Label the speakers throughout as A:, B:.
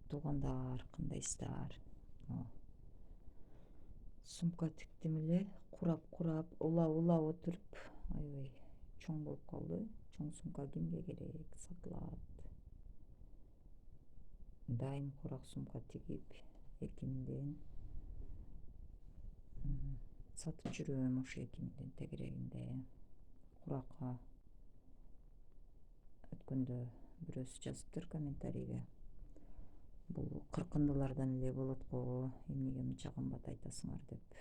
A: Туугандар кандайсыздар? Сумка тиктим эле, курап улап отуруп, аябай чоң болуп калды. Чоң сумка кимге керек? Сатылат. Дайым курак сумка тигип, 2000ден сатып жүрөм, ошо 2000ден тегерегинде. Куракка өткөндө бирөөсү жазыптыр комментарийге. Бул кыркындылардан эле болот го, эмнеге мынча кымбат айтасыңар деп,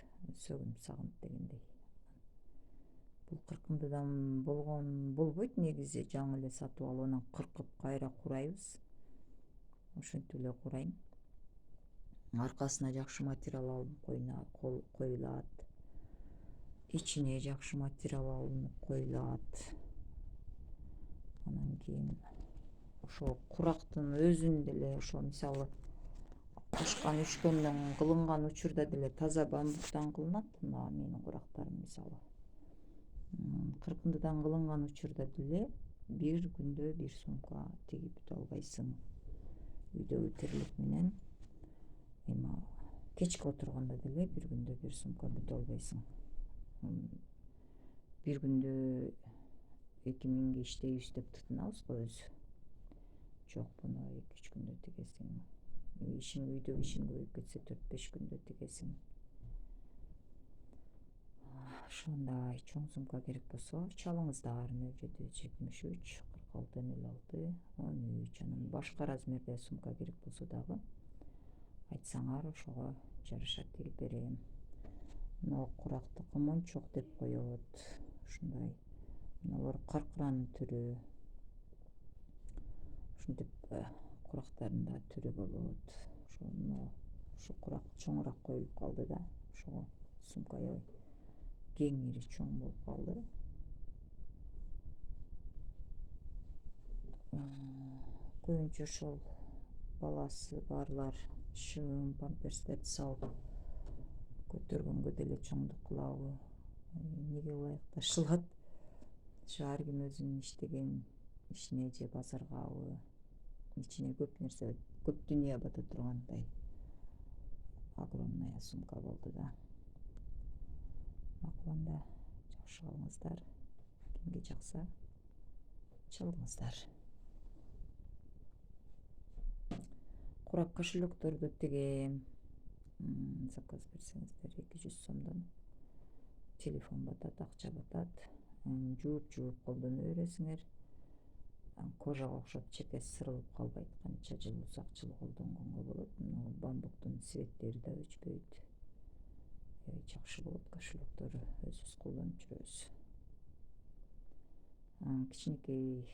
A: сөгүнүп сагынып дегендей. Бул кыркындыдан болгон болбойт негизи, жаңы эле сатып алып анан кыркып кайра курайбыз. Ошентип эле курайм. Аркасына жакшы материал алынып коюлат. Ичине жакшы материал алынып коюлат. Анан кийин ошо курактын өзүн деле, ошо мисалы кошкан үшкөндөн кылынган учурда деле таза бамбуктан кылынат. Мына менин курактарым мисалы кыркындыдан кылынган учурда деле бир күндө бир сумка тигип бүтө албайсың. Үйдөгү тирлик менен эми кечке отурганда деле бир күндө бир сумка бүтө албайсың. Бир күндө 2000ге иштейбиз деп тытынабыз го өзү. Жок, буну 2-3 күндө тигесиң. Үйдөгү ишиң көбөйүп кетсе 4-5 күндө тигесиң. Ошондой чоң сумка керек болсо чалыңыздар. 0773 46 06 13. Анан башка размерде сумка керек болсо дагы айтсаңар, ошого жараша тигип берем. Мына курактыкы мончок деп коет. Ушундай. Мыналар каркыранын түрү. Ушинтип курактардын да түрү болот. Ошо курак чоңураак коюлуп калды да. Ошого сумка аябай кеңири чоң болуп калды. Көбүнчө ошол баласы барлар шым памперстерди салып көтөргөнгө деле чоңдук кылабы, эмнеге ылайыкташылат? Ошо ар ким өзүнүн иштеген ишине же базаргабы, ичине көп нерсе, көп дүйнө бата тургандай огромная сумка болду да. Макул анда жакшы калыңыздар. Кимге жакса чалыңыздар. Курак кошелектөрдү тигем. Заказ берсеңиздер 200 сомдон. Телефон батат, акча батат. Жууп колдоно бересиңер. Кожага окшоп четеси сырылып калбайт. Канча жыл, узак жыл колдонгонго болот. Бамбуктун цветтери да өчпөйт. Жакшы болот кошелектөрү. Өзүбүз колдонуп жүрөбүз. Кичинекей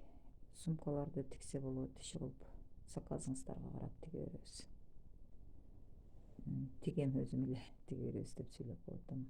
A: сумкаларды тиксе болот, иши кылып заказыңыздарга карап тиге беребиз. Тигем өзүм эле тиге беребиз деп сүйлөп коетум.